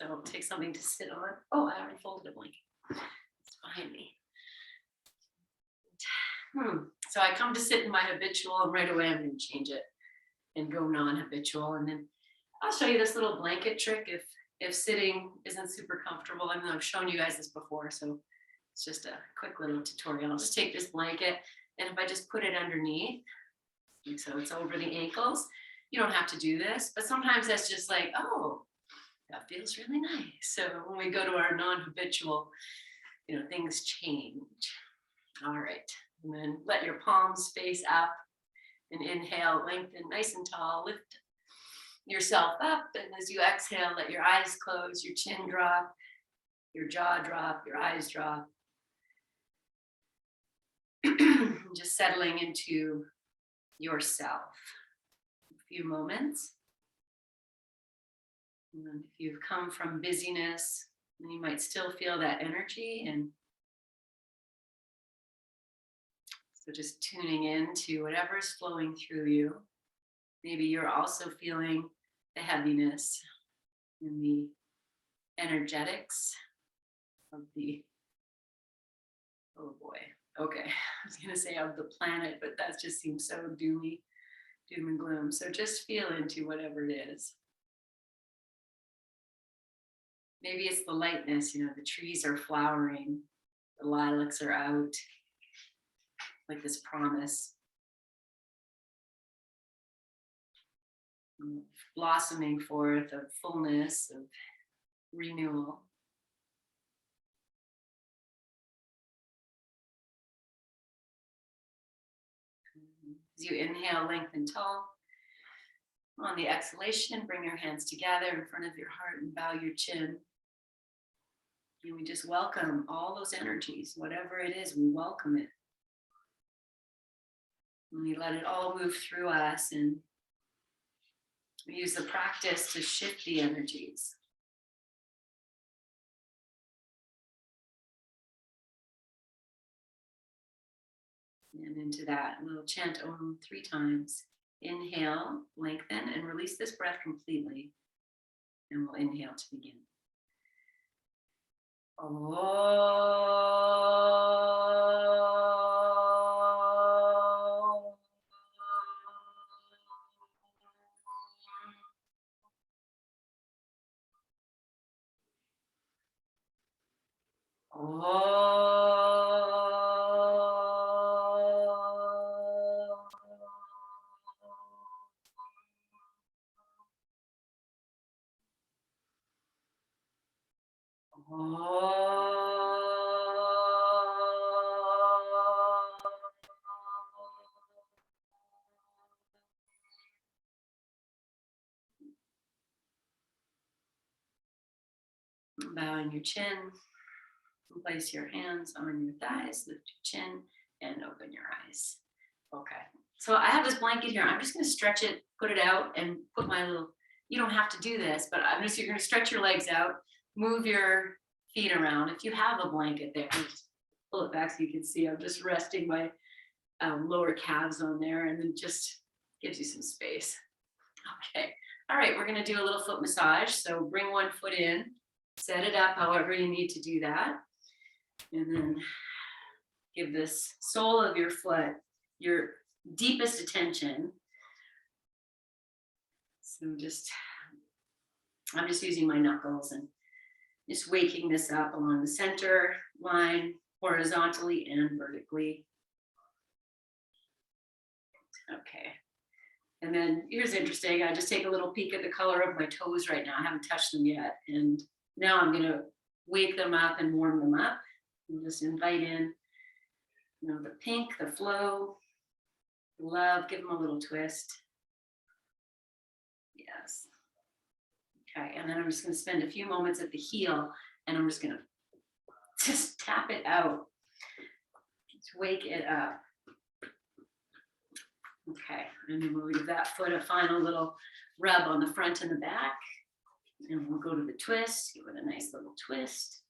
So take something to sit on. Oh, I already folded a blanket. It's behind me. So I come to sit in my habitual, and right away I'm going to change it and go non-habitual. And then I'll show you this little blanket trick if sitting isn't super comfortable. I mean, I've shown you guys this before, so it's just a quick little tutorial. I'll just take this blanket, and if I just put it underneath, so it's over the ankles, you don't have to do this, but sometimes that's just like, oh, that feels really nice. So when we go to our non-habitual, things change. All right. And then let your palms face up and inhale, lengthen nice and tall, lift yourself up. And as you exhale, let your eyes close, your chin drop, your jaw drop, your eyes drop. Just settling into yourself. A few moments. And if you've come from busyness, you might still feel that energy, and so just tuning in to whatever is flowing through you. Maybe you're also feeling the heaviness and the energetics of the, oh boy, okay, I was gonna say of the planet, but that just seems so doomy, doom and gloom. So just feel into whatever it is. Maybe it's the lightness, the trees are flowering, the lilacs are out, like this promise. Blossoming forth of fullness, of renewal. As you inhale, lengthen tall. On the exhalation, bring your hands together in front of your heart and bow your chin. And we just welcome all those energies, whatever it is, we welcome it. And we let it all move through us, and we use the practice to shift the energies. And into that, we'll chant Om 3 times. Inhale, lengthen, and release this breath completely. And we'll inhale to begin. Bowing your chin, place your hands on your thighs, lift your chin, and open your eyes. Okay, so I have this blanket here. I'm just going to stretch it, put it out, and put my little, you don't have to do this, but you're going to stretch your legs out, move your feet around. If you have a blanket there, just pull it back so you can see. I'm just resting my lower calves on there, and then just gives you some space. Okay, all right, we're going to do a little foot massage. So bring one foot in, set it up however you need to do that, and then give this sole of your foot your deepest attention. So I'm just using my knuckles and just waking this up along the center line, horizontally and vertically. Okay. And then here's interesting. I just take a little peek at the color of my toes right now. I haven't touched them yet. And now I'm going to wake them up and warm them up. And just invite in, the pink, the flow, the love. Give them a little twist. Yes. Okay, and then I'm just going to spend a few moments at the heel, and I'm just going to just tap it out. Just wake it up. Okay, and then we'll give that foot a final little rub on the front and the back. And we'll go to the twist, give it a nice little twist.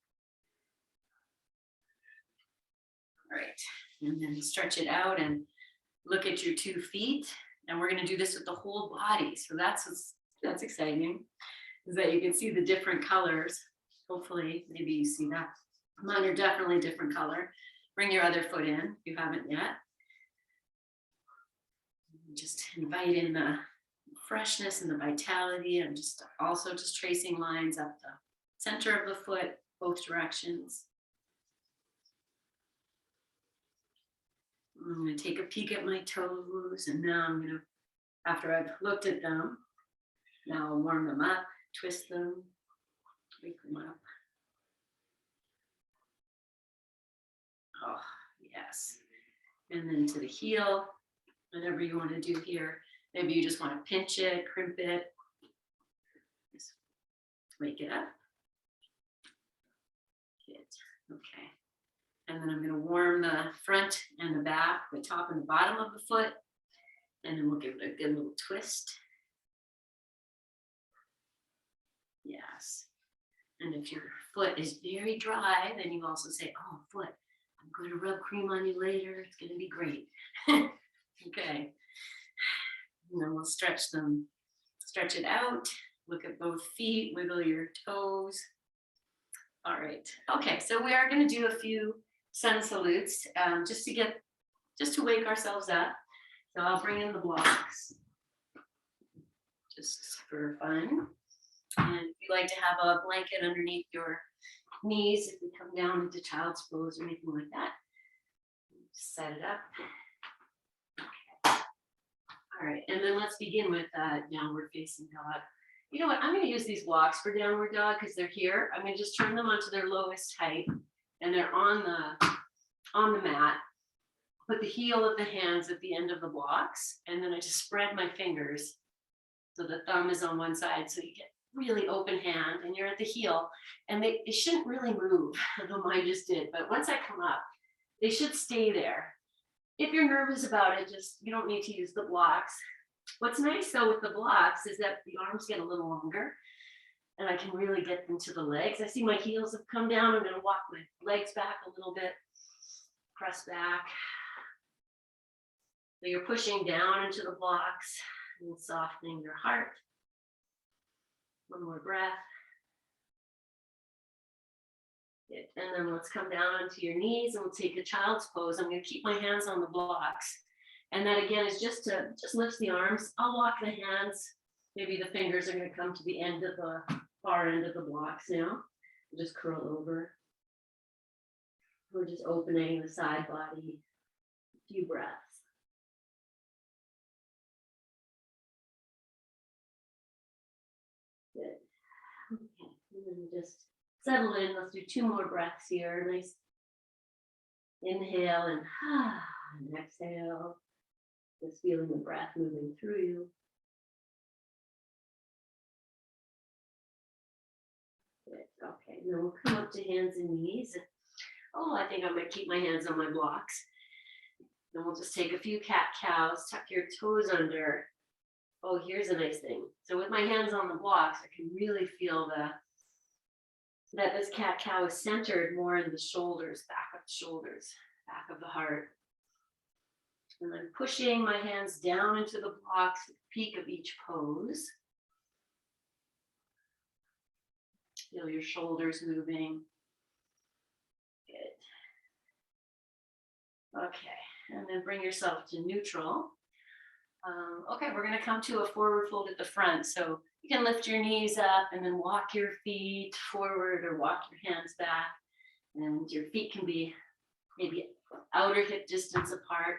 All right, and then stretch it out and look at your 2 feet. And we're going to do this with the whole body. So that's exciting. is that you can see the different colors. Hopefully, maybe you see that. Mine are definitely a different color. Bring your other foot in if you haven't yet. Just invite in the freshness and the vitality, and just also just tracing lines up the center of the foot, both directions. I'm going to take a peek at my toes, and now I'm going to, after I've looked at them, now I'll warm them up, twist them, wake them up. Oh, yes. And then to the heel, whatever you want to do here. Maybe you just want to pinch it, crimp it, just wake it up. Good. Okay. And then I'm going to warm the front and the back, the top and the bottom of the foot. And then we'll give it a good little twist. Yes. And if your foot is very dry, then you also say, oh, foot, I'm going to rub cream on you later. It's going to be great. Okay. And then we'll stretch them, stretch it out. Look at both feet, wiggle your toes. All right. Okay, so we are going to do a few sun salutes just to wake ourselves up. So I'll bring in the blocks just for fun. And if you like to have a blanket underneath your knees, if we come down into child's pose or anything like that, set it up. Okay. All right, and then let's begin with downward facing dog. You know what, I'm going to use these blocks for downward dog because they're here. I'm going to just turn them onto their lowest height, and they're on the mat. Put the heel of the hands at the end of the blocks, and then I just spread my fingers so the thumb is on one side, so you get really open hand, and you're at the heel, and they shouldn't really move, although mine just did. But once I come up, they should stay there. If you're nervous about it, just you don't need to use the blocks. What's nice though with the blocks is that the arms get a little longer, and I can really get them to the legs. I see my heels have come down. I'm going to walk my legs back a little bit, press back. So you're pushing down into the blocks and softening your heart. One more breath. Good. And then let's come down onto your knees, and we'll take a child's pose. I'm going to keep my hands on the blocks. And that again is just lifts the arms. I'll walk the hands. Maybe the fingers are going to come to the end of the far end of the blocks now. Just curl over. We're just opening the side body. A few breaths. Good. Okay. And then just settle in. Let's do 2 more breaths here. Nice inhale and exhale. Just feeling the breath moving through you. Good. Okay, now we'll come up to hands and knees. Oh, I think I'm going to keep my hands on my blocks. Then we'll just take a few cat-cows, tuck your toes under. Oh, here's a nice thing. So with my hands on the blocks, I can really feel that this cat-cow is centered more in the shoulders, back of the shoulders, back of the heart. And I'm pushing my hands down into the blocks at the peak of each pose. Feel your shoulders moving. Good. Okay, and then bring yourself to neutral. Okay, we're going to come to a forward fold at the front. So you can lift your knees up and then walk your feet forward or walk your hands back. And your feet can be maybe outer hip distance apart.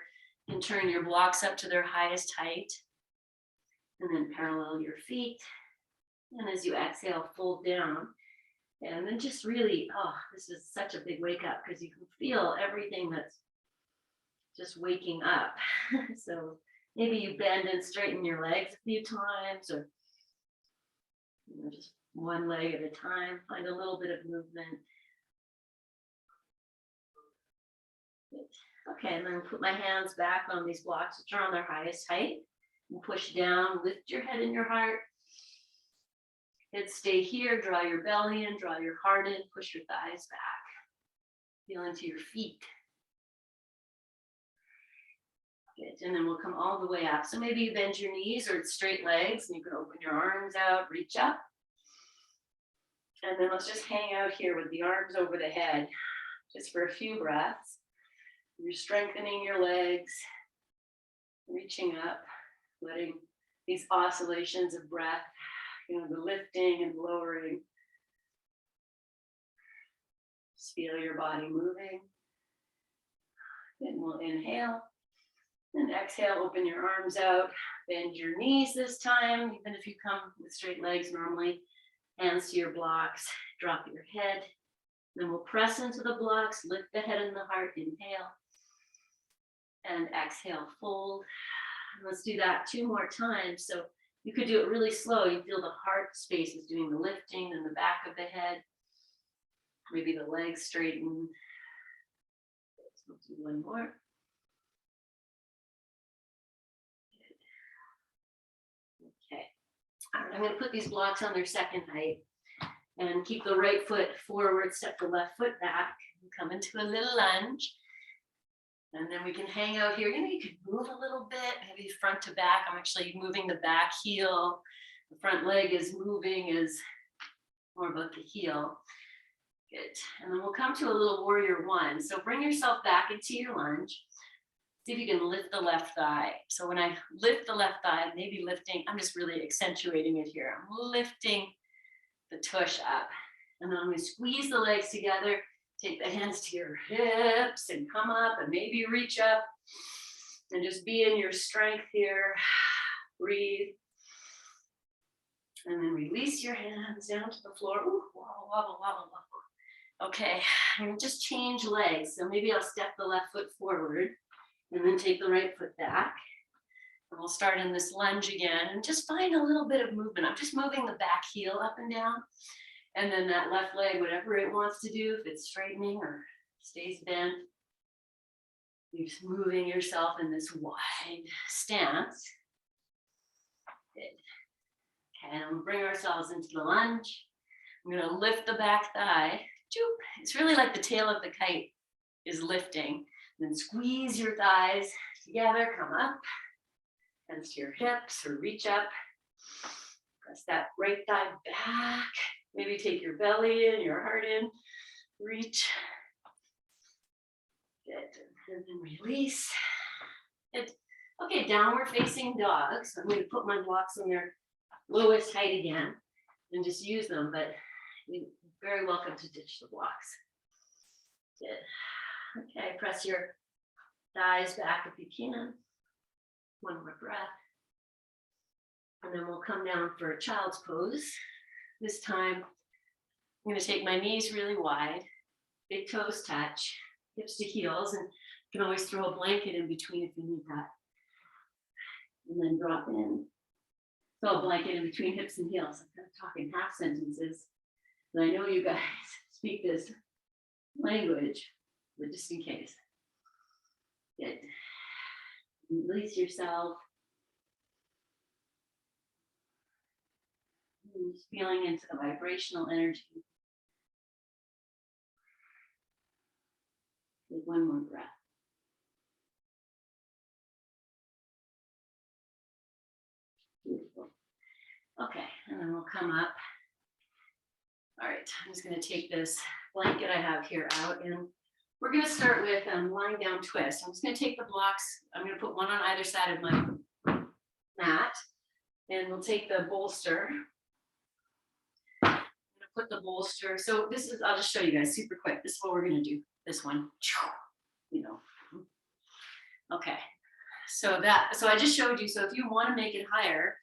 You can turn your blocks up to their highest height. And then parallel your feet. And as you exhale, fold down. And then just really, oh, this is such a big wake up because you can feel everything that's just waking up. So maybe you bend and straighten your legs a few times, or just one leg at a time. Find a little bit of movement. Good. Okay, and then put my hands back on these blocks, which are on their highest height, and push down, lift your head and your heart. And stay here, draw your belly in, draw your heart in, push your thighs back. Feel into your feet. Good, and then we'll come all the way up. So maybe you bend your knees or it's straight legs, and you can open your arms out, reach up. And then let's just hang out here with the arms over the head, just for a few breaths. You're strengthening your legs, reaching up, letting these oscillations of breath, the lifting and lowering. Just feel your body moving. Then we'll inhale and exhale, open your arms out, bend your knees this time, even if you come with straight legs normally. Hands to your blocks, drop your head. Then we'll press into the blocks, lift the head and the heart, inhale. And exhale, fold. And let's do that 2 more times. So you could do it really slow. You feel the heart space is doing the lifting and the back of the head. Maybe the legs straighten. So let's do 1 more. Okay. All right, I'm going to put these blocks on their second height and keep the right foot forward, step the left foot back, and come into a little lunge. And then we can hang out here. You can move a little bit, maybe front to back. I'm actually moving the back heel. The front leg is moving, is more about the heel. Good. And then we'll come to a little warrior 1. So bring yourself back into your lunge. See if you can lift the left thigh. So when I lift the left thigh, maybe lifting, I'm just really accentuating it here. I'm lifting the tush up. And then I'm going to squeeze the legs together. Take the hands to your hips and come up and maybe reach up and just be in your strength here. Breathe. And then release your hands down to the floor. Ooh, wobble, wobble, wobble, wobble. Okay, and just change legs. So maybe I'll step the left foot forward and then take the right foot back. And we'll start in this lunge again and just find a little bit of movement. I'm just moving the back heel up and down. And then that left leg, whatever it wants to do, if it's straightening or stays bent, you're just moving yourself in this wide stance. Good. Okay, and we'll bring ourselves into the lunge. I'm going to lift the back thigh. It's really like the tail of the kite is lifting. Then squeeze your thighs together, come up, hands to your hips or reach up. Press that right thigh back. Maybe take your belly in, your heart in, reach. Good, and then release. Good. Okay, downward facing dog. So I'm going to put my blocks on their lowest height again and just use them, but you're very welcome to ditch the blocks. Good. Okay, press your thighs back if you can. 1 more breath. And then we'll come down for a child's pose. This time, I'm going to take my knees really wide, big toes touch, hips to heels, and you can always throw a blanket in between if you need that. And then drop in. Throw a blanket in between hips and heels. I'm kind of talking half sentences. And I know you guys speak this language, but just in case. Good. Release yourself. Just feeling into the vibrational energy. Take 1 more breath. Beautiful. Okay, and then we'll come up. All right, I'm just going to take this blanket I have here out, and we're going to start with lying down twist. I'm just going to take the blocks. I'm going to put 1 on either side of my mat, and we'll take the bolster. Put the bolster. So this is, I'll just show you guys super quick. This is what we're going to do. This one, Okay. So I just showed you. So if you want to make it higher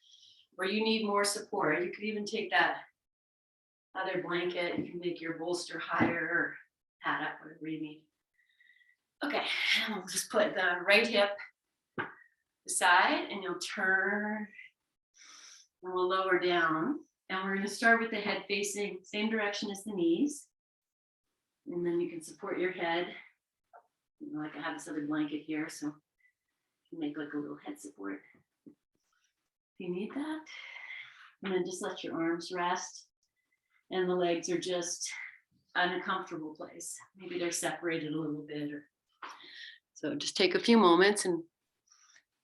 or you need more support, you could even take that other blanket. You can make your bolster higher or pad up, whatever you need. Okay. And we'll just put the right hip aside and you'll turn and we'll lower down. And we're going to start with the head facing same direction as the knees. And then you can support your head. Like I have this other blanket here, so you can make like a little head support if you need that. And then just let your arms rest. And the legs are just in a comfortable place. Maybe they're separated a little bit. So just take a few moments and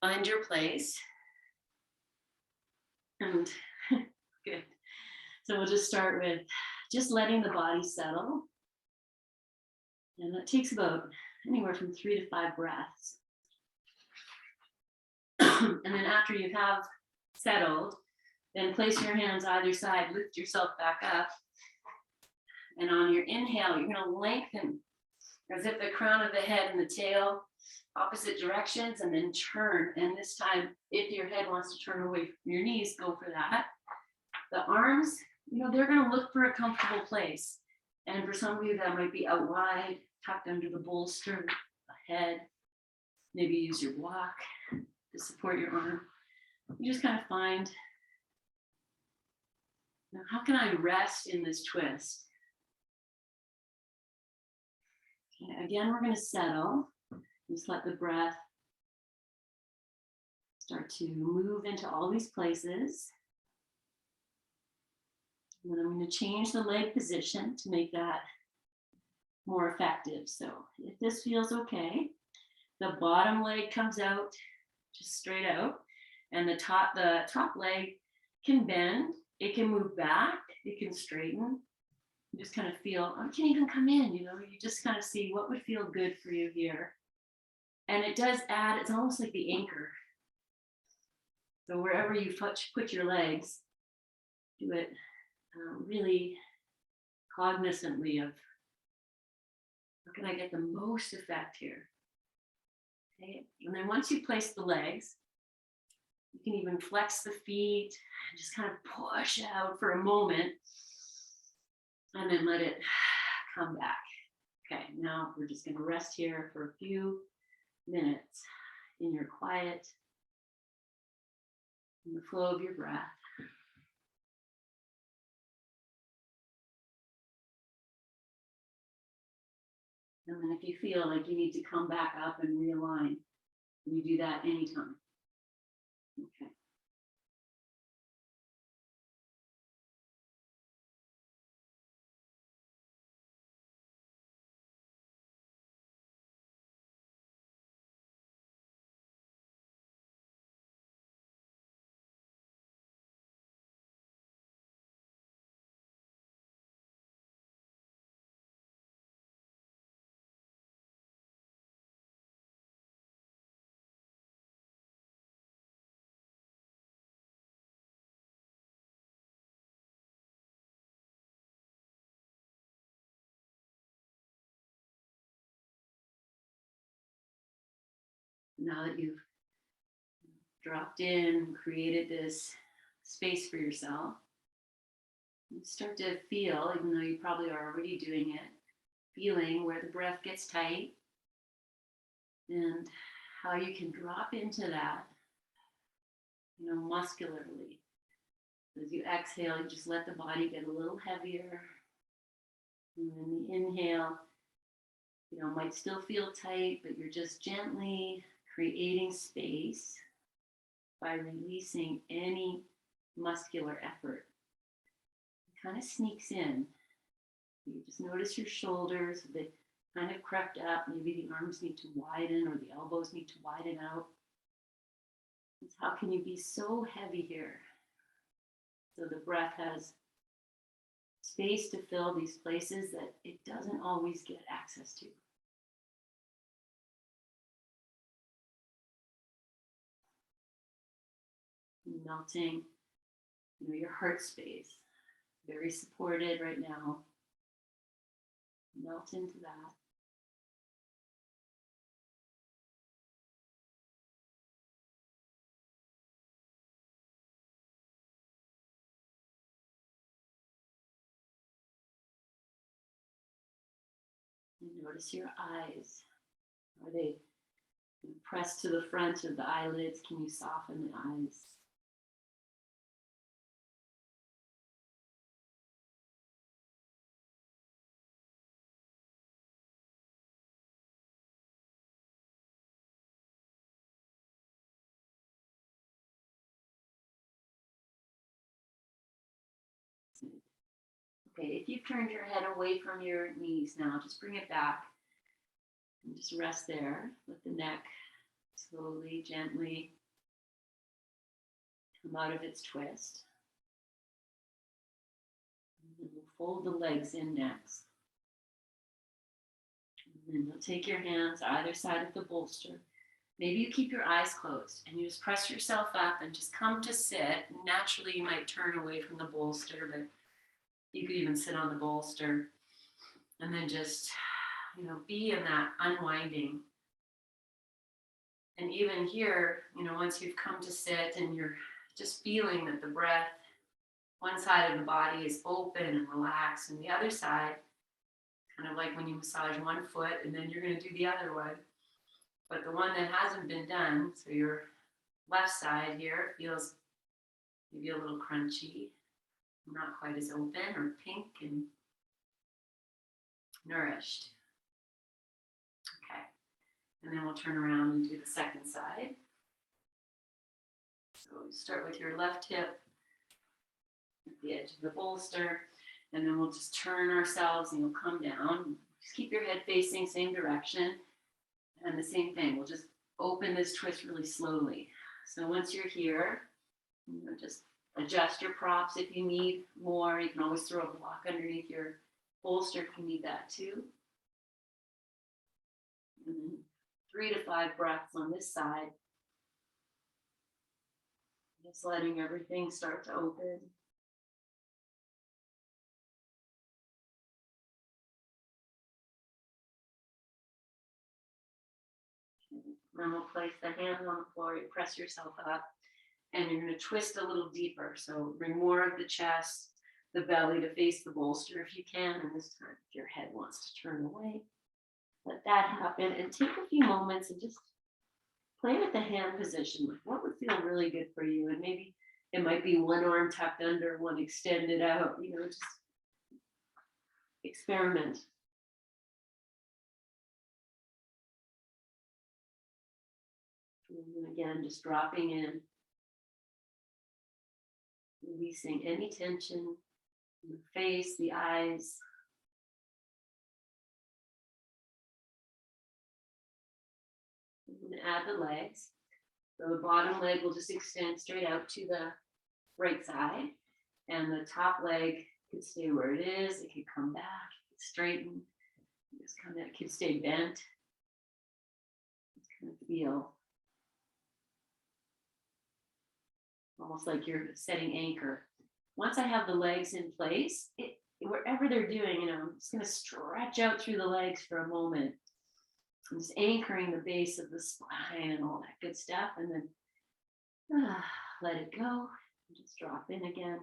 find your place. And good. So we'll just start with just letting the body settle. And that takes about anywhere from 3 to 5 breaths. And then after you have settled, then place your hands either side, lift yourself back up. And on your inhale, you're going to lengthen as if the crown of the head and the tail opposite directions, and then turn. And this time, if your head wants to turn away from your knees, go for that. The arms, they're going to look for a comfortable place. And for some of you, that might be out wide, tucked under the bolster, the head. Maybe use your block to support your arm. You just kind of find, how can I rest in this twist? Okay, again, we're going to settle. Just let the breath start to move into all these places. And then I'm going to change the leg position to make that more effective. So if this feels okay, the bottom leg comes out, just straight out, and the top leg can bend, it can move back, it can straighten. You just kind of feel, it can even come in, you just kind of see what would feel good for you here. And it does add, it's almost like the anchor. So wherever you put your legs, do it really cognizantly of, how can I get the most effect here? Okay. And then once you place the legs, you can even flex the feet and just kind of push out for a moment and then let it come back. Okay, now we're just going to rest here for a few minutes in your quiet, in the flow of your breath. And then if you feel like you need to come back up and realign, you do that anytime. Okay. Now that you've dropped in, created this space for yourself, you start to feel, even though you probably are already doing it, feeling where the breath gets tight and how you can drop into that, muscularly. As you exhale, you just let the body get a little heavier. And then the inhale, might still feel tight, but you're just gently creating space by releasing any muscular effort. It kind of sneaks in. You just notice your shoulders, they kind of crept up. Maybe the arms need to widen or the elbows need to widen out. It's how can you be so heavy here? So the breath has space to fill these places that it doesn't always get access to. Melting, your heart space, very supported right now. Melt into that. And notice your eyes. Are they pressed to the front of the eyelids? Can you soften the eyes? Okay, if you've turned your head away from your knees now, just bring it back and just rest there. Let the neck slowly, gently come out of its twist. And then we'll fold the legs in next. And then you'll take your hands either side of the bolster. Maybe you keep your eyes closed and you just press yourself up and just come to sit. Naturally, you might turn away from the bolster, but you could even sit on the bolster and then just, be in that unwinding. And even here, once you've come to sit and you're just feeling that the breath, one side of the body is open and relaxed, and the other side, kind of like when you massage one foot and then you're going to do the other one. But the one that hasn't been done, so your left side here feels maybe a little crunchy, not quite as open or pink and nourished. Okay, and then we'll turn around and do the second side. So start with your left hip at the edge of the bolster, and then we'll just turn ourselves and you'll come down. Just keep your head facing same direction. And the same thing, we'll just open this twist really slowly. So once you're here, just adjust your props if you need more. You can always throw a block underneath your bolster if you need that too. And then 3 to 5 breaths on this side. Just letting everything start to open. Then we'll place the hands on the floor, you press yourself up, and you're going to twist a little deeper. So bring more of the chest, the belly to face the bolster if you can. And this time, if your head wants to turn away, let that happen. And take a few moments and just play with the hand position. Like what would feel really good for you? And maybe it might be one arm tucked under, one extended out, just experiment. And again, just dropping in, releasing any tension in the face, the eyes. I'm going to add the legs. So the bottom leg will just extend straight out to the right side, and the top leg could stay where it is. It could come back, straighten, just kind of could stay bent. Just kind of feel almost like you're setting anchor. Once I have the legs in place, wherever they're doing, I'm just going to stretch out through the legs for a moment. I'm just anchoring the base of the spine and all that good stuff, and then let it go and just drop in again.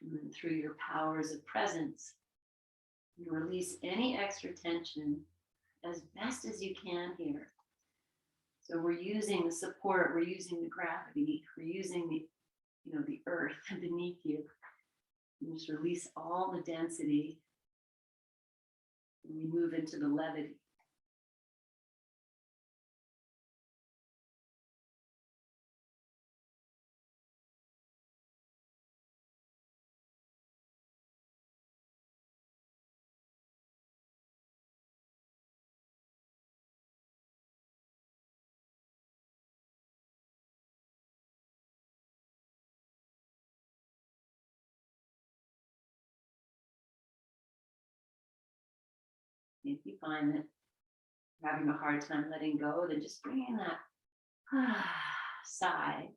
And then through your powers of presence, you release any extra tension as best as you can here. So we're using the support, we're using the gravity, we're using the earth beneath you. And just release all the density, and we move into the levity. If you find that you're having a hard time letting go, then just bring in that sigh.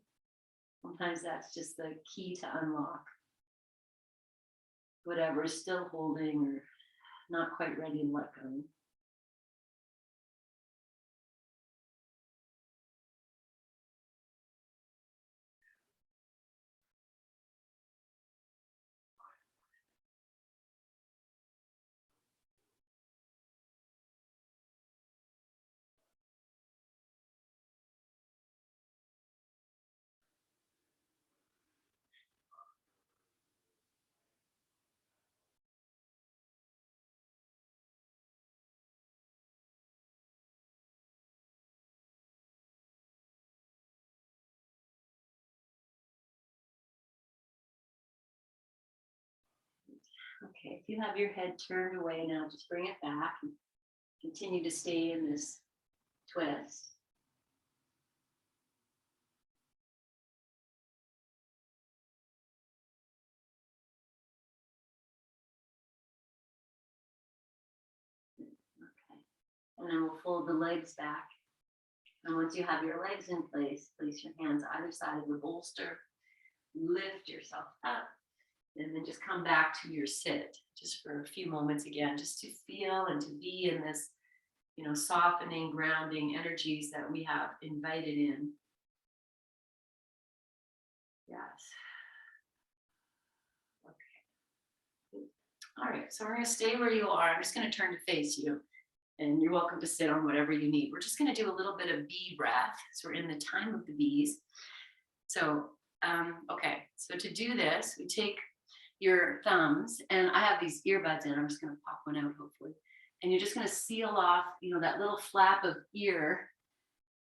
Sometimes that's just the key to unlock whatever is still holding or not quite ready to let go. Okay, if you have your head turned away now, just bring it back and continue to stay in this twist. then we'll fold the legs back. And once you have your legs in place, place your hands either side of the bolster, lift yourself up, and then just come back to your sit just for a few moments again, just to feel and to be in this, softening, grounding energies that we have invited in. Yes. Okay. All right, so we're going to stay where you are. I'm just going to turn to face you, and you're welcome to sit on whatever you need. We're just going to do a little bit of bee breath. So we're in the time of the bees. So, okay, so to do this, we take your thumbs, and I have these earbuds in. I'm just going to pop one out, hopefully. And you're just going to seal off, that little flap of ear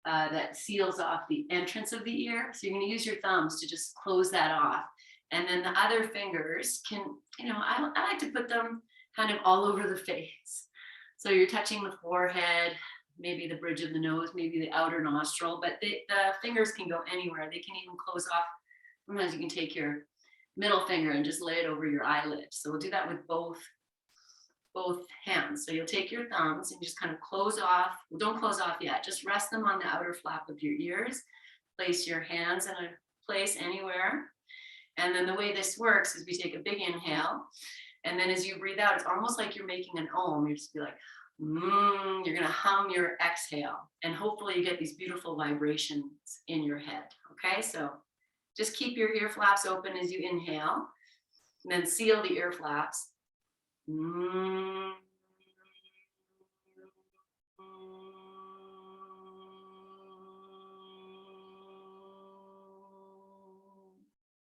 that seals off the entrance of the ear. So you're going to use your thumbs to just close that off. And then the other fingers can, I like to put them kind of all over the face. So you're touching the forehead, maybe the bridge of the nose, maybe the outer nostril, but the fingers can go anywhere. They can even close off. Sometimes you can take your middle finger and just lay it over your eyelid. So we'll do that with both hands. So you'll take your thumbs and just kind of close off. Well, don't close off yet. Just rest them on the outer flap of your ears. Place your hands in a place anywhere. And then the way this works is we take a big inhale. And then as you breathe out, it's almost like you're making an om. You just be like, you're going to hum your exhale. And hopefully you get these beautiful vibrations in your head. Okay, so just keep your ear flaps open as you inhale. And then seal the ear flaps.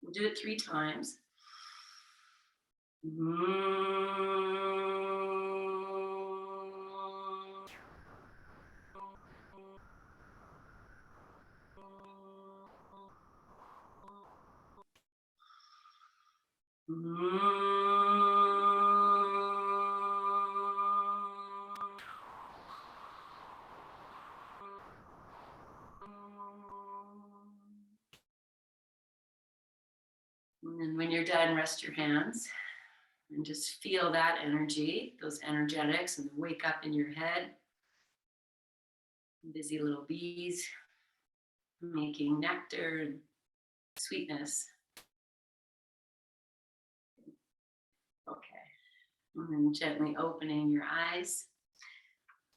We'll do it 3 times. And when you're done, rest your hands and just feel that energy, those energetics, and wake up in your head. Busy little bees making nectar and sweetness. Okay, and then gently opening your eyes.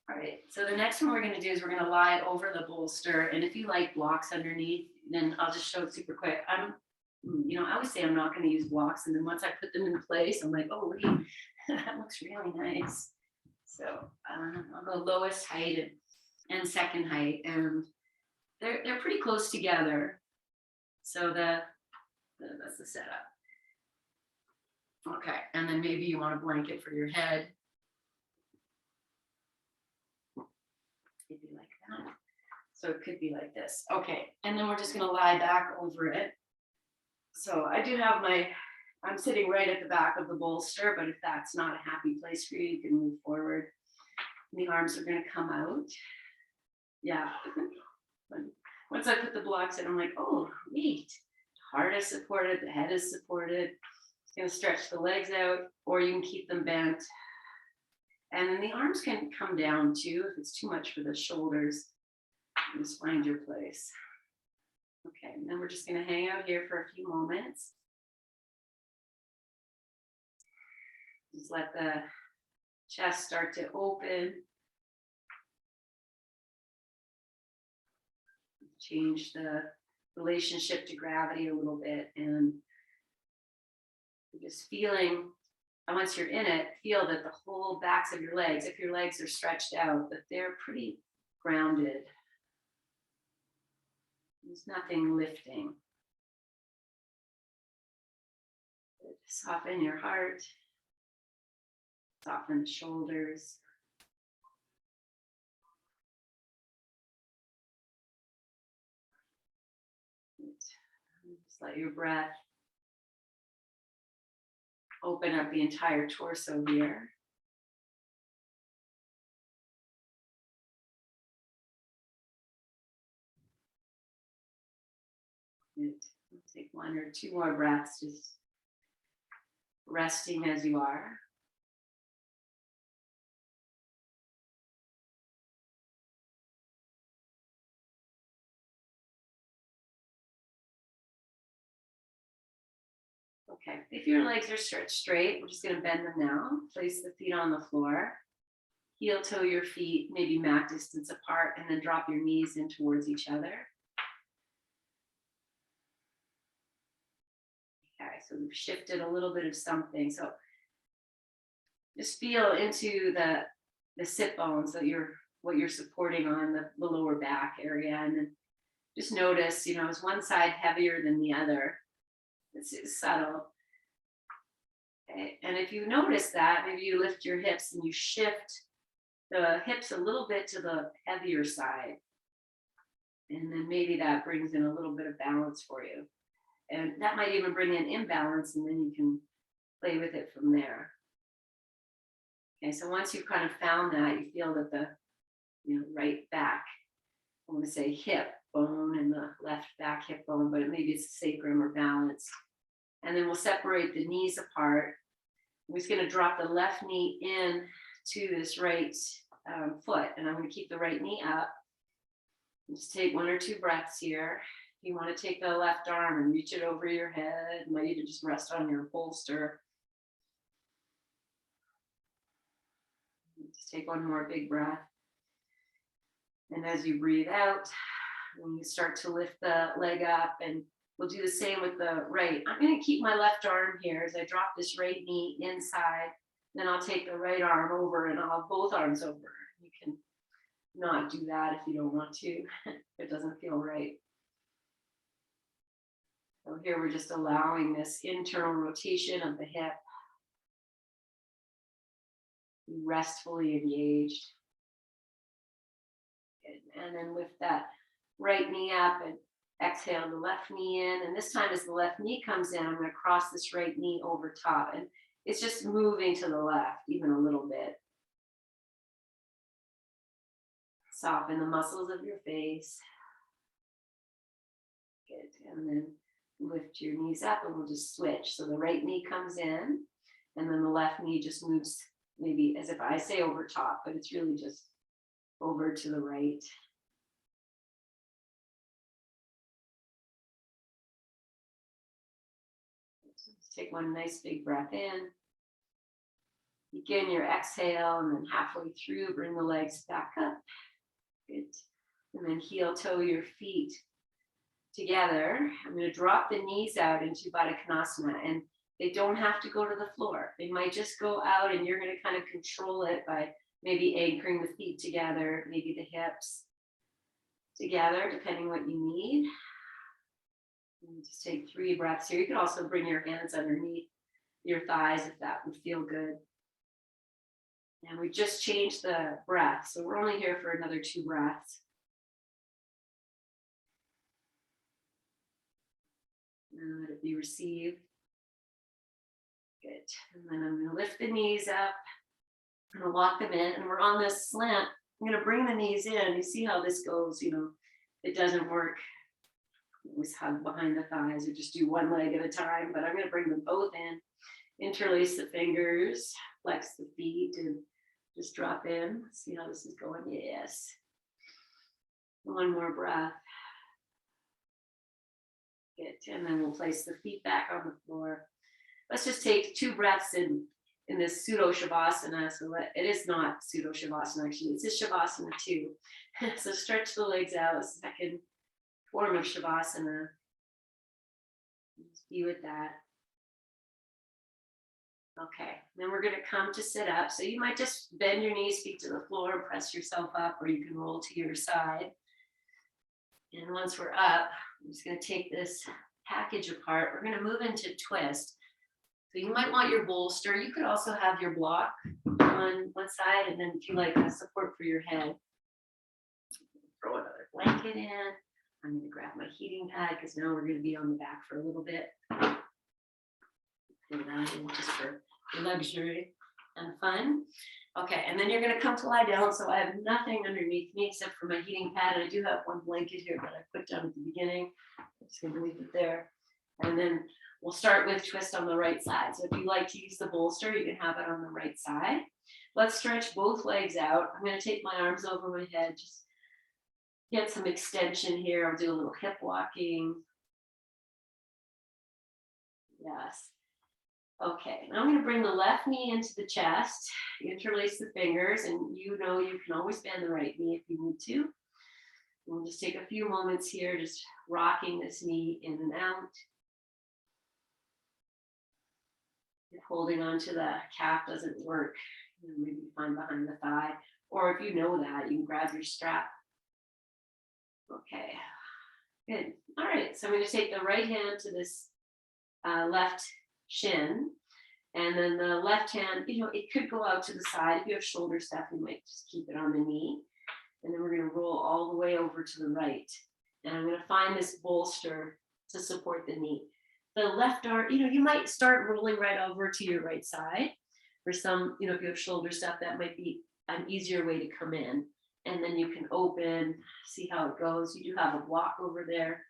All right, so the next one we're going to do is we're going to lie over the bolster. And if you like blocks underneath, then I'll just show it super quick. I always say I'm not going to use blocks, and then once I put them in place, I'm like, oh wait, that looks really nice. So I'll go lowest height and second height, and they're pretty close together. So that's the setup. Okay, and then maybe you want a blanket for your head. Maybe like that. So it could be like this. Okay, and then we're just going to lie back over it. So I do have I'm sitting right at the back of the bolster, but if that's not a happy place for you, you can move forward. And the arms are going to come out. Yeah. Once I put the blocks in, I'm like, oh, neat. Heart is supported, the head is supported. It's going to stretch the legs out, or you can keep them bent. And then the arms can come down too if it's too much for the shoulders. Just find your place. Okay, and then we're just going to hang out here for a few moments. Just let the chest start to open. Change the relationship to gravity a little bit, and just feeling, and once you're in it, feel that the whole backs of your legs, if your legs are stretched out, that they're pretty grounded. There's nothing lifting. Soften your heart, soften the shoulders. Just let your breath open up the entire torso here. Take 1 or 2 more breaths, just resting as you are. Okay, if your legs are stretched straight, we're just going to bend them now. Place the feet on the floor. Heel toe your feet, maybe mat distance apart, and then drop your knees in towards each other. Okay, so we've shifted a little bit of something. So just feel into the sit bones that what you're supporting on the lower back area, and then just notice, is one side heavier than the other? It's subtle. Okay. And if you notice that, maybe you lift your hips and you shift the hips a little bit to the heavier side. And then maybe that brings in a little bit of balance for you. And that might even bring in imbalance, and then you can play with it from there. Okay, so once you've kind of found that, you feel that the right back, I want to say hip bone and the left back hip bone, but maybe it's the sacrum or balance. And then we'll separate the knees apart. We're just going to drop the left knee in to this right foot, and I'm going to keep the right knee up. Just take 1 or 2 breaths here. You want to take the left arm and reach it over your head. You might even just rest on your bolster. Just take 1 more big breath. And as you breathe out, when you start to lift the leg up, and we'll do the same with the right. I'm going to keep my left arm here as I drop this right knee inside. Then I'll take the right arm over, and I'll have both arms over. You can not do that if you don't want to. If it doesn't feel right. So here we're just allowing this internal rotation of the hip. Restfully engaged. Good. And then lift that right knee up and exhale the left knee in. And this time as the left knee comes in, I'm going to cross this right knee over top. And it's just moving to the left even a little bit. Soften the muscles of your face. Good. And then lift your knees up, and we'll just switch. So the right knee comes in, and then the left knee just moves, maybe as if I say over top, but it's really just over to the right. So let's take 1 nice big breath in. Begin your exhale, and then halfway through, bring the legs back up. Good. And then heel toe your feet together. I'm going to drop the knees out into Baddha Konasana, and they don't have to go to the floor. They might just go out, and you're going to kind of control it by maybe anchoring the feet together, maybe the hips together, depending what you need. And just take 3 breaths here. You can also bring your hands underneath your thighs if that would feel good. And we just changed the breath, so we're only here for another 2 breaths. And let it be received. Good. And then I'm going to lift the knees up. I'm going to lock them in, and we're on this slant. I'm going to bring the knees in. You see how this goes, it doesn't work. Always hug behind the thighs or just do 1 leg at a time, but I'm going to bring them both in. Interlace the fingers, flex the feet, and just drop in. See how this is going? Yes. 1 more breath. Good. And then we'll place the feet back on the floor. Let's just take 2 breaths in this pseudo Shavasana. So it is not pseudo Shavasana, actually. It's a Shavasana too. So stretch the legs out, 2nd form of Shavasana. Just be with that. Okay, then we're going to come to sit up. So you might just bend your knees, feet to the floor, and press yourself up, or you can roll to your side. And once we're up, I'm just going to take this package apart. We're going to move into twist. So you might want your bolster. You could also have your block on one side, and then if you like support for your head, throw another blanket in. I'm going to grab my heating pad because now we're going to be on the back for a little bit. Put that in just for luxury and fun. Okay, and then you're going to come to lie down. So I have nothing underneath me except for my heating pad. And I do have 1 blanket here that I put down at the beginning. I'm just going to leave it there. And then we'll start with twist on the right side. So if you like to use the bolster, you can have it on the right side. Let's stretch both legs out. I'm going to take my arms over my head. Just get some extension here. I'll do a little hip walking. Yes. Okay, now I'm going to bring the left knee into the chest, interlace the fingers, and you know you can always bend the right knee if you need to. We'll just take a few moments here, just rocking this knee in and out. If holding on to the calf doesn't work, maybe find behind the thigh, or if you know that, you can grab your strap. Okay, good. All right, so I'm going to take the right hand to this left shin, and then the left hand, it could go out to the side. If you have shoulder stuff, you might just keep it on the knee. And then we're going to roll all the way over to the right. And I'm going to find this bolster to support the knee. The left arm, you might start rolling right over to your right side. For some, if you have shoulder stuff, that might be an easier way to come in. And then you can open, see how it goes. You do have a block over there.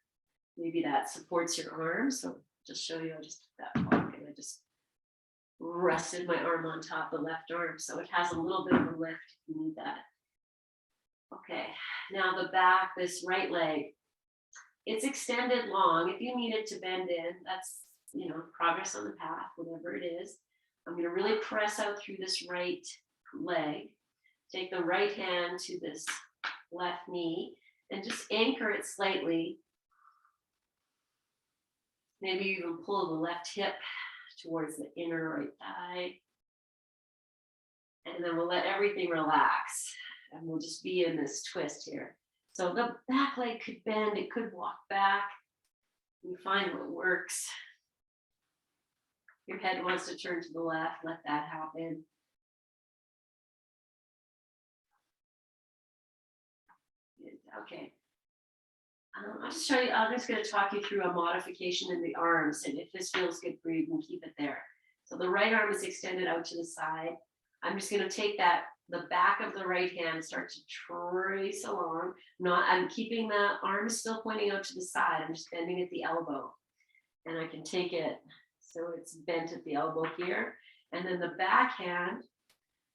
Maybe that supports your arm. So just show you, I just took that block and I just rested my arm on top of the left arm. So it has a little bit of a lift if you need that. Okay, now the back, this right leg, it's extended long. If you need it to bend in, that's, progress on the path, whatever it is. I'm going to really press out through this right leg. Take the right hand to this left knee and just anchor it slightly. Maybe you even pull the left hip towards the inner right thigh. And then we'll let everything relax. And we'll just be in this twist here. So the back leg could bend, it could walk back. You find what works. Your head wants to turn to the left, let that happen. Okay. I'm just going to talk you through a modification in the arms, and if this feels good for you, you can keep it there. So the right arm is extended out to the side. I'm just going to take the back of the right hand, start to trace along. I'm keeping the arm still pointing out to the side. I'm just bending at the elbow, and I can take it so it's bent at the elbow here. And then the back hand,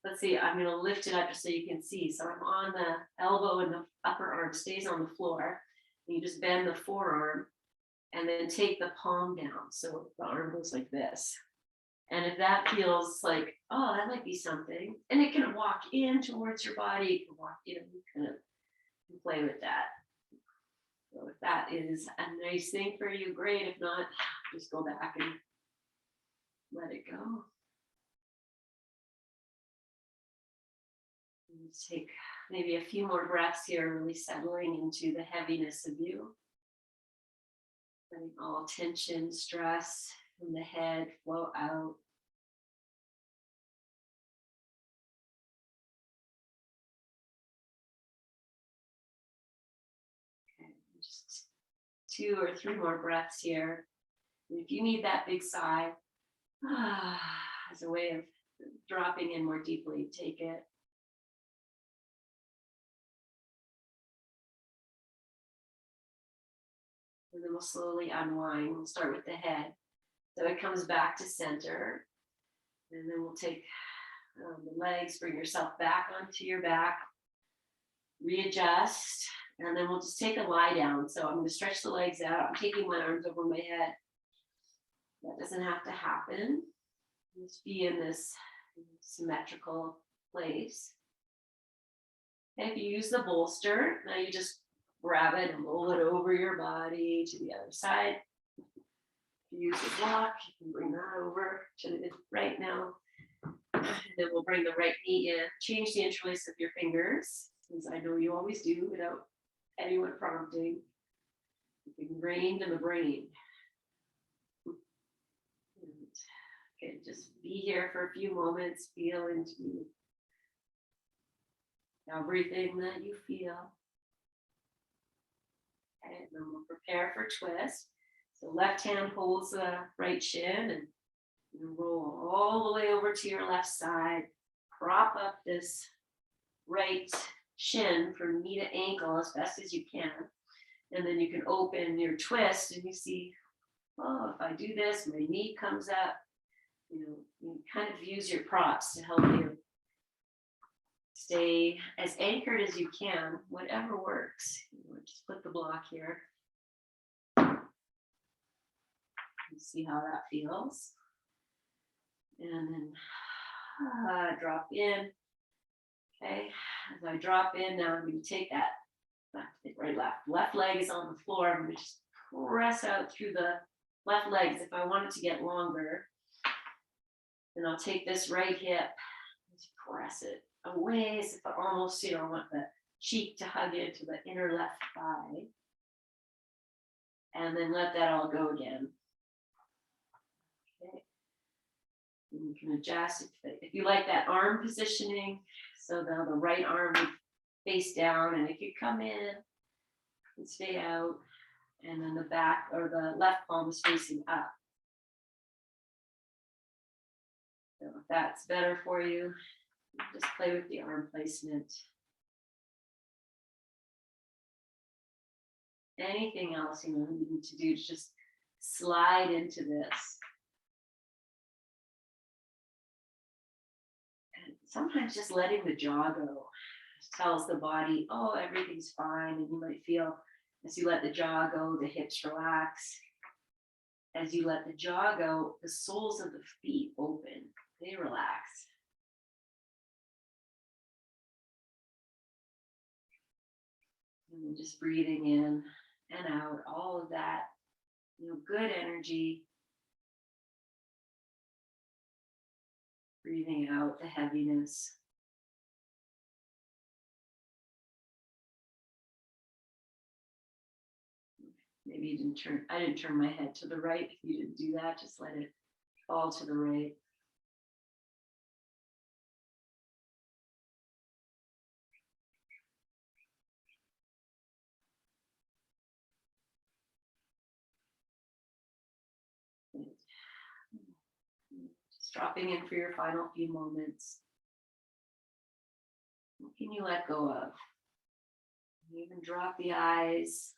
let's see, I'm going to lift it up just so you can see. So I'm on the elbow and the upper arm stays on the floor. And you just bend the forearm and then take the palm down. So the arm goes like this. And if that feels like, oh, that might be something, and it can walk in towards your body, you can walk in, you kind of play with that. So if that is a nice thing for you, great. If not, just go back and let it go. And take maybe a few more breaths here, really settling into the heaviness of you. Letting all tension, stress from the head flow out. Okay, just 2 or 3 more breaths here. And if you need that big sigh, as a way of dropping in more deeply, take it. And then we'll slowly unwind. We'll start with the head. So it comes back to center. And then we'll take the legs, bring yourself back onto your back, readjust, and then we'll just take a lie down. So I'm going to stretch the legs out. I'm taking my arms over my head. That doesn't have to happen. Just be in this symmetrical place. And if you use the bolster, now you just grab it and roll it over your body to the other side. If you use the block, you can bring that over to the right now. And then we'll bring the right knee in. Change the interlace of your fingers, as I know you always do without anyone prompting. It's ingrained in the brain. Okay, just be here for a few moments, feel into everything that you feel. Okay, and then we'll prepare for twist. So left hand holds the right shin and roll all the way over to your left side. Prop up this right shin from knee to ankle as best as you can. And then you can open your twist and you see, oh, if I do this, my knee comes up. You kind of use your props to help you stay as anchored as you can, whatever works. Just put the block here. And see how that feels. And then drop in. Okay, as I drop in, now I'm going to take that left leg is on the floor. I'm going to just press out through the left legs. If I want it to get longer, then I'll take this right hip and press it away as if I almost, I want the cheek to hug into the inner left thigh. And then let that all go again. Okay. And you can adjust if you like that arm positioning. So now the right arm would face down, and it could come in and stay out, and then the back or the left palm is facing up. So if that's better for you, just play with the arm placement. Anything else you need to do to just slide into this. And sometimes just letting the jaw go tells the body, oh, everything's fine. And you might feel as you let the jaw go, the hips relax. As you let the jaw go, the soles of the feet open, they relax. And then just breathing in and out, all of that, good energy. Breathing out the heaviness. Maybe I didn't turn my head to the right. If you didn't do that, just let it fall to the right. Just dropping in for your final few moments. What can you let go of? You even drop the eyes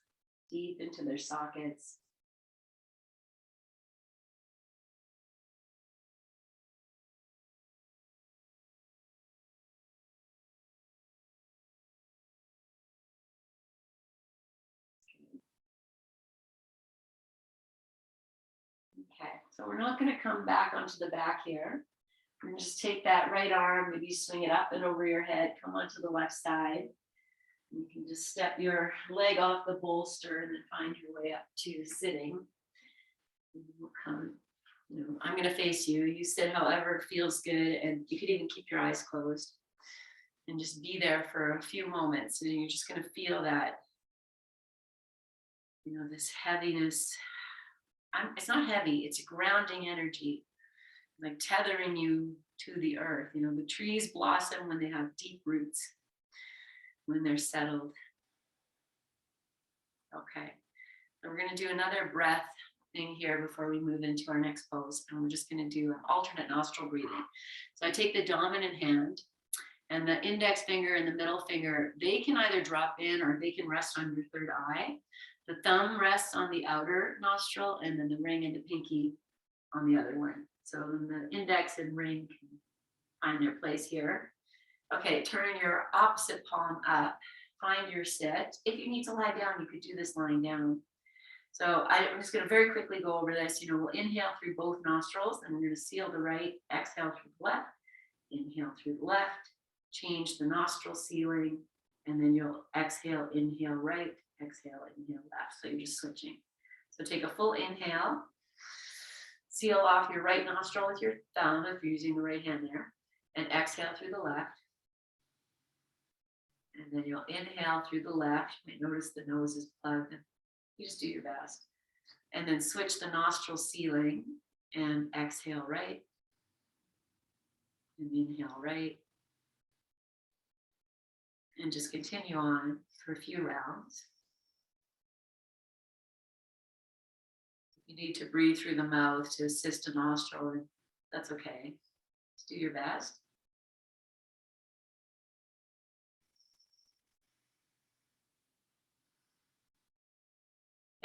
deep into their sockets. Okay, so we're not going to come back onto the back here. We're going to just take that right arm, maybe swing it up and over your head, come onto the left side. You can just step your leg off the bolster and then find your way up to sitting. And we'll come, I'm going to face you. You sit however feels good, and you could even keep your eyes closed and just be there for a few moments. And you're just going to feel that, this heaviness. It's not heavy, it's a grounding energy, like tethering you to the earth. The trees blossom when they have deep roots, when they're settled. Okay, so we're going to do another breath thing here before we move into our next pose. And we're just going to do an alternate nostril breathing. So I take the dominant hand, and the index finger and the middle finger, they can either drop in or they can rest on your third eye. The thumb rests on the outer nostril, and then the ring and the pinky on the other one. So then the index and ring can find their place here. Okay, turn your opposite palm up. Find your sit. If you need to lie down, you could do this lying down. So I'm just going to very quickly go over this. We'll inhale through both nostrils, and we're going to seal the right. Exhale through the left. Inhale through the left. Change the nostril sealing, and then you'll exhale, inhale right. Exhale, inhale left. So you're just switching. So take a full inhale. Seal off your right nostril with your thumb if you're using the right hand there. And exhale through the left. And then you'll inhale through the left. You might notice the nose is plugged. You just do your best. And then switch the nostril sealing and exhale right. And inhale right. And just continue on for a few rounds. You need to breathe through the mouth to assist a nostril, and that's okay. Just do your best.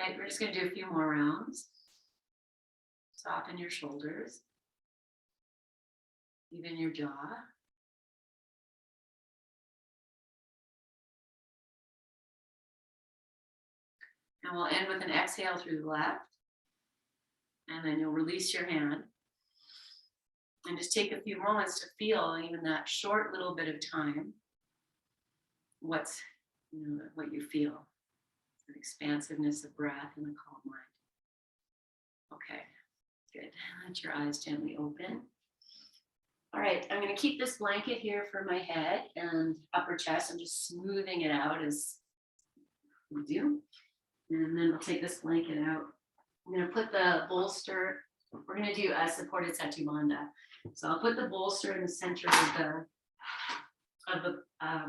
Okay, we're just going to do a few more rounds. Soften your shoulders, even your jaw. And we'll end with an exhale through the left. And then you'll release your hand. And just take a few moments to feel even that short little bit of time, what's, what you feel, the expansiveness of breath and a calm mind. Okay, good. Let your eyes gently open. All right, I'm going to keep this blanket here for my head and upper chest. I'm just smoothing it out as we do. And then we'll take this blanket out. I'm going to put the bolster. We're going to do a supported Satuvanda. So I'll put the bolster in the center of the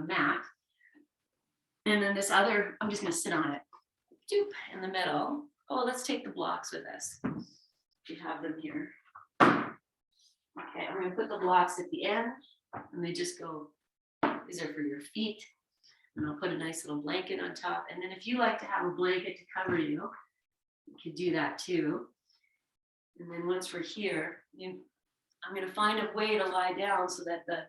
mat. And then this other, I'm just going to sit on it. Doop, in the middle. Oh, let's take the blocks with us. You have them here. Okay, I'm going to put the blocks at the end, and they just go, these are for your feet. And I'll put a nice little blanket on top. And then if you like to have a blanket to cover you, you could do that too. And then once we're here, I'm going to find a way to lie down so that the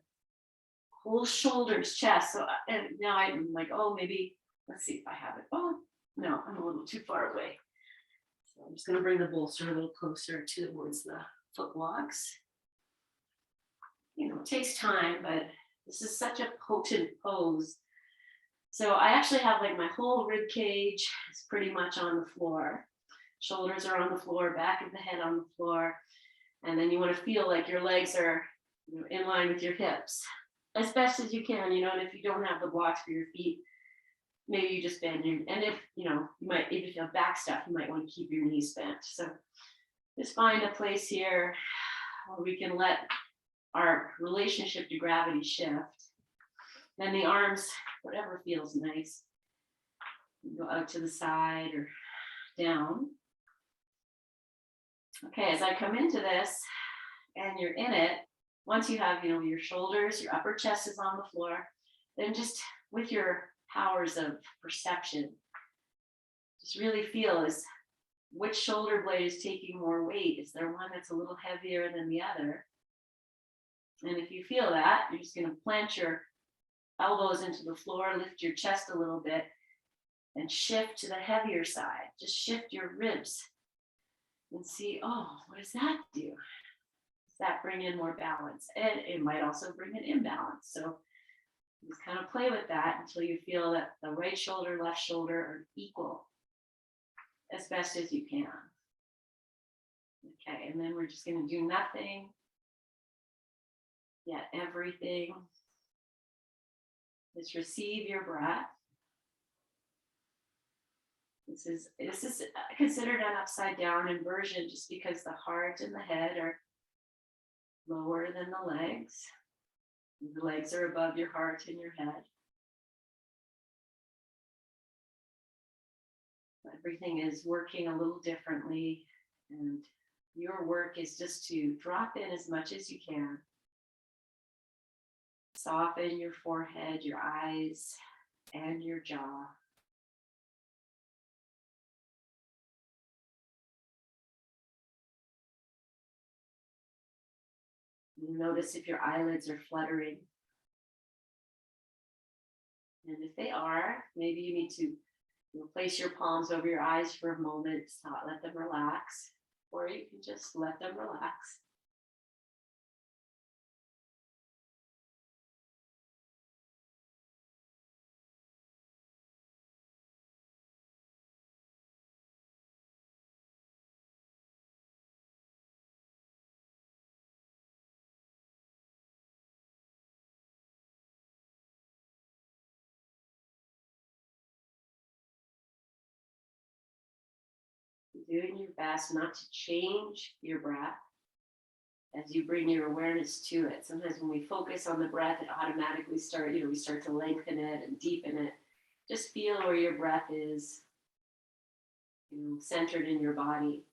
whole shoulders, chest. So and now I'm like, oh, maybe, let's see if I have it. Oh, no, I'm a little too far away. So I'm just going to bring the bolster a little closer towards the foot blocks. It takes time, but this is such a potent pose. So I actually have like my whole rib cage is pretty much on the floor. Shoulders are on the floor, back of the head on the floor. And then you want to feel like your legs are in line with your hips as best as you can, and if you don't have the blocks for your feet, maybe you just bend your, and if you might, if you have back stuff, you might want to keep your knees bent. So just find a place here where we can let our relationship to gravity shift. Then the arms, whatever feels nice, go out to the side or down. Okay, as I come into this and you're in it, once you have, your shoulders, your upper chest is on the floor, then just with your powers of perception, just really feel which shoulder blade is taking more weight. Is there one that's a little heavier than the other? And if you feel that, you're just going to plant your elbows into the floor, lift your chest a little bit, and shift to the heavier side. Just shift your ribs and see, oh, what does that do? Does that bring in more balance? And it might also bring an imbalance. So just kind of play with that until you feel that the right shoulder, left shoulder are equal as best as you can. Okay, and then we're just going to do nothing, yet everything. Just receive your breath. This is considered an upside down inversion just because the heart and the head are lower than the legs. The legs are above your heart and your head. Everything is working a little differently, and your work is just to drop in as much as you can. Soften your forehead, your eyes, and your jaw. Notice if your eyelids are fluttering. And if they are, maybe you need to place your palms over your eyes for a moment, let them relax, or you can just let them relax. Doing your best not to change your breath as you bring your awareness to it. Sometimes when we focus on the breath, it automatically we start to lengthen it and deepen it. Just feel where your breath is, centered in your body.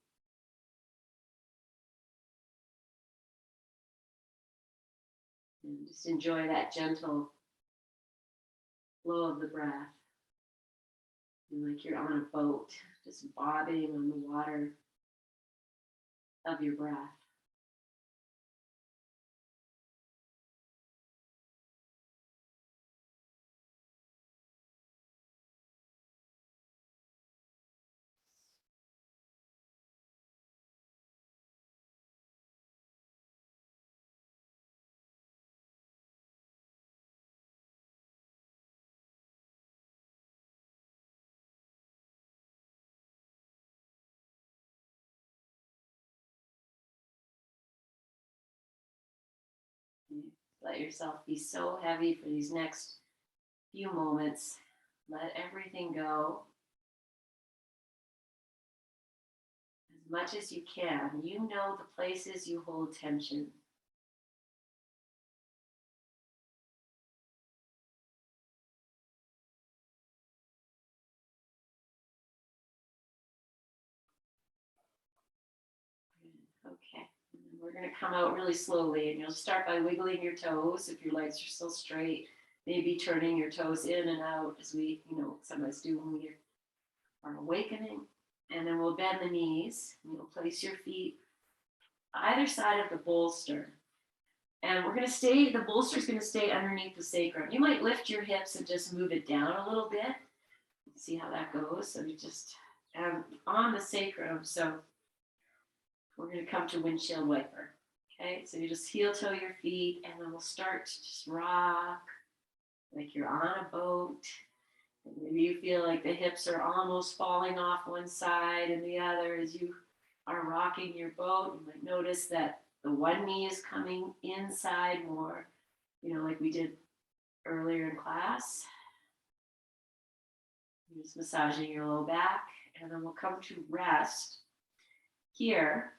And just enjoy that gentle flow of the breath. Like you're on a boat, just bobbing on the water of your breath. Let yourself be so heavy for these next few moments. Let everything go as much as you can. You know the places you hold tension. Okay, and then we're going to come out really slowly, and you'll start by wiggling your toes if your legs are still straight. Maybe turning your toes in and out as we, sometimes do when we are awakening. And then we'll bend the knees, and you'll place your feet either side of the bolster. And we're going to stay, the bolster is going to stay underneath the sacrum. You might lift your hips and just move it down a little bit. See how that goes. So you just on the sacrum. So we're going to come to windshield wiper. Okay, so you just heel toe your feet, and then we'll start to just rock like you're on a boat. And maybe you feel like the hips are almost falling off one side and the other as you are rocking your boat. You might notice that the one knee is coming inside more, like we did earlier in class. You're just massaging your low back, and then we'll come to rest here.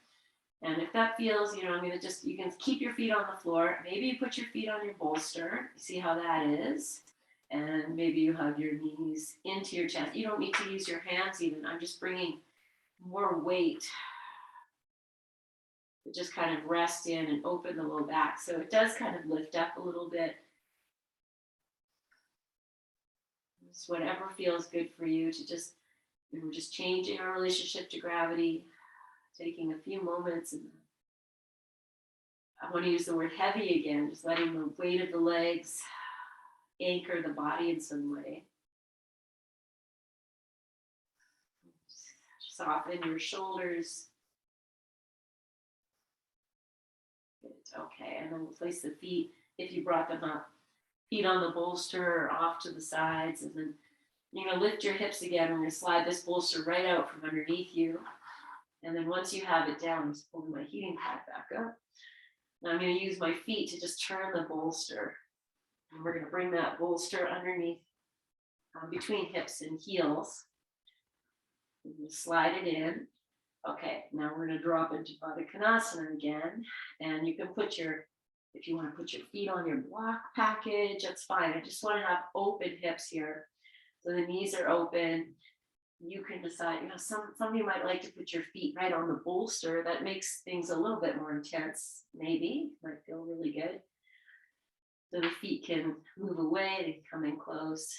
And if that feels, I'm going to just, you can keep your feet on the floor. Maybe you put your feet on your bolster. See how that is. And maybe you hug your knees into your chest. You don't need to use your hands even. I'm just bringing more weight to just kind of rest in and open the low back. So it does kind of lift up a little bit. Just whatever feels good for you to just, we're just changing our relationship to gravity, taking a few moments. And I want to use the word heavy again, just letting the weight of the legs anchor the body in some way. Soften your shoulders. Good. Okay, and then we'll place the feet, if you brought them up, feet on the bolster or off to the sides, and then you're going to lift your hips again. We're going to slide this bolster right out from underneath you. And then once you have it down, I'm just pulling my heating pad back up. Now I'm going to use my feet to just turn the bolster. And we're going to bring that bolster underneath, between hips and heels. We're going to slide it in. Okay, now we're going to drop into Modification again. And you can put if you want to put your feet on your block package, that's fine. I just want to have open hips here. So the knees are open. You can decide, some of you might like to put your feet right on the bolster. That makes things a little bit more intense, maybe. Might feel really good. So the feet can move away, they can come in close.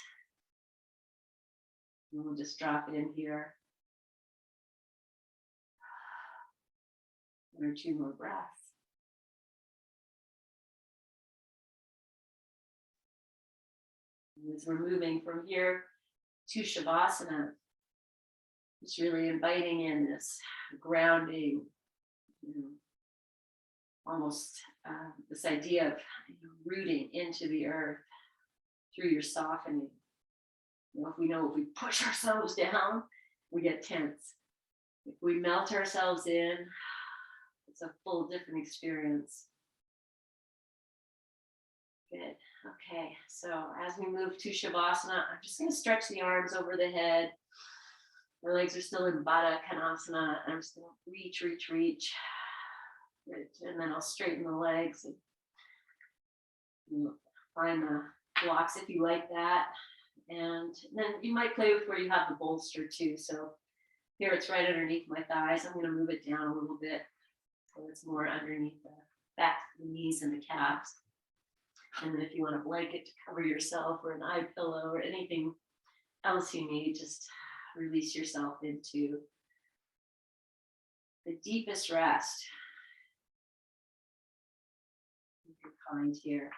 And we'll just drop it in here. 1 or 2 more breaths. And as we're moving from here to Shavasana, it's really inviting in this grounding, almost this idea of rooting into the earth through your softening. If we push ourselves down, we get tense. If we melt ourselves in, it's a full different experience. Good. Okay, so as we move to Shavasana, I'm just going to stretch the arms over the head. My legs are still in Baddha Konasana. I'm just going to reach. Good. And then I'll straighten the legs and find the blocks if you like that. And then you might play with where you have the bolster too. So here it's right underneath my thighs. I'm going to move it down a little bit so it's more underneath the back, the knees, and the calves. And then if you want a blanket to cover yourself or an eye pillow or anything else you need, just release yourself into the deepest rest. You're kind here.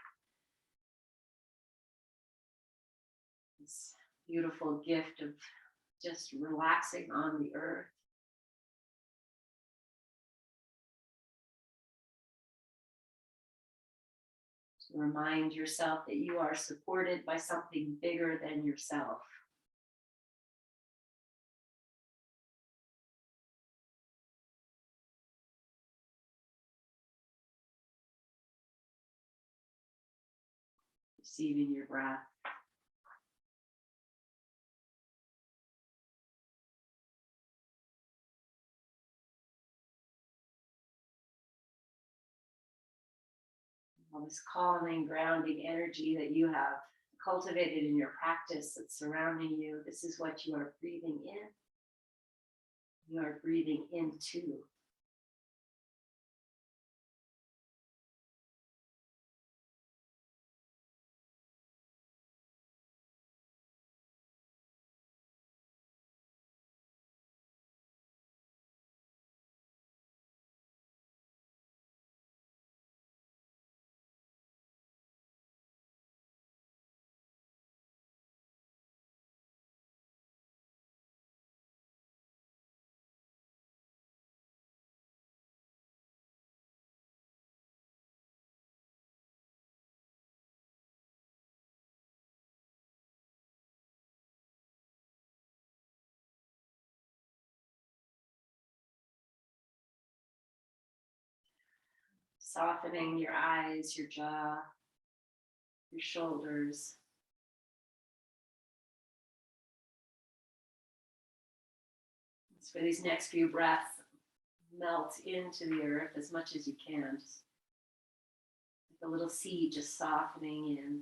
This beautiful gift of just relaxing on the earth. To remind yourself that you are supported by something bigger than yourself. Receiving your breath. All this calming, grounding energy that you have cultivated in your practice that's surrounding you. This is what you are breathing in. You are breathing into. Softening your eyes, your jaw, your shoulders. So for these next few breaths, melt into the earth as much as you can. Just like a little seed just softening in.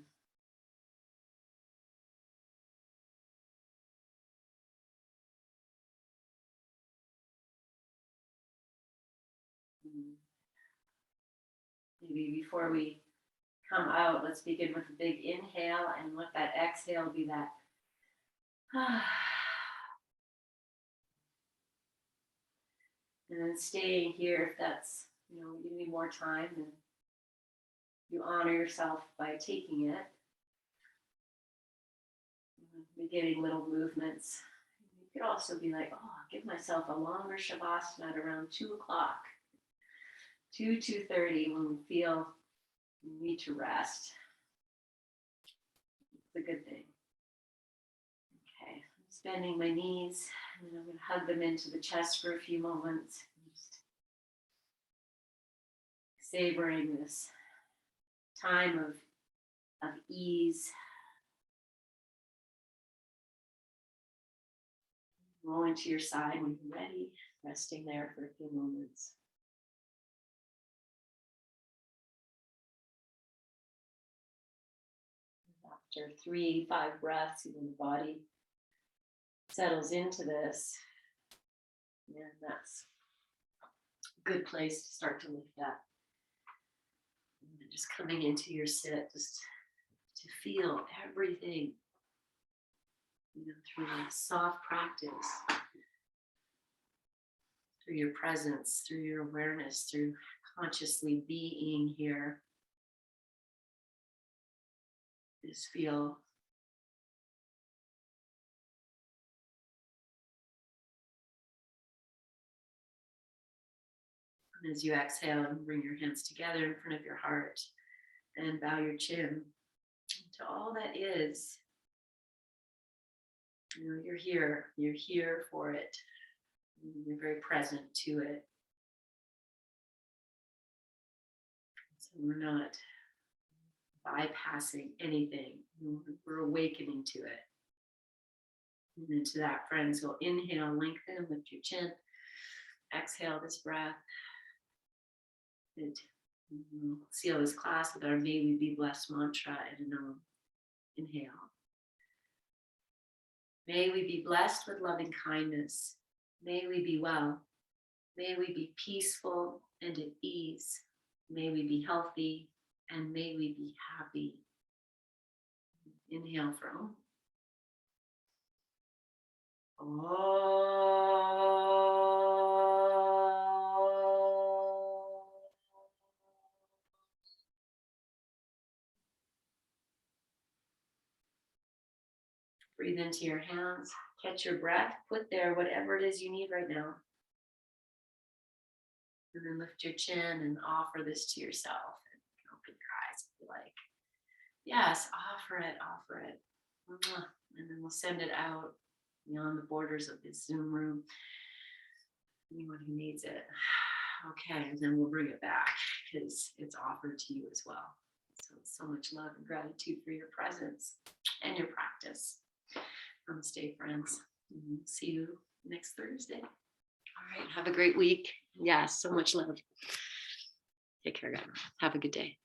Maybe before we come out, let's begin with a big inhale and let that exhale be that. And then staying here, if that's, you need more time, then you honor yourself by taking it. Beginning little movements. You could also be like, I'll give myself a longer Shavasana at around 2 o'clock. 2:30 when we feel we need to rest. It's a good thing. Okay, I'm bending my knees and then I'm going to hug them into the chest for a few moments. Just savoring this time of ease. Rolling to your side when you're ready, resting there for a few moments. After 3-5 breaths, even the body settles into this. And that's a good place to start to lift up. And just coming into your sit, just to feel everything, through a soft practice, through your presence, through your awareness, through consciously being here. Just feel as you exhale and bring your hands together in front of your heart and bow your chin to all that is. You're here for it. You're very present to it. So we're not bypassing anything. We're awakening to it. And then to that, friends, go inhale, lengthen, lift your chin. Exhale this breath. And seal this class with our May We Be Blessed mantra and inhale. May we be blessed with loving kindness. May we be well. May we be peaceful and at ease. May we be healthy and may we be happy. Inhale for Om. Breathe into your hands, catch your breath, put there whatever it is you need right now. And then lift your chin and offer this to yourself. And open your eyes if you like. Yes, offer it, offer it. And then we'll send it out beyond the borders of this Zoom room. Anyone who needs it. Okay, and then we'll bring it back because it's offered to you as well. So So much love and gratitude for your presence and your practice. Namaste, friends. See you next Thursday. All right. Have a great week. Yeah, so much love. Take care, guys. Have a good day.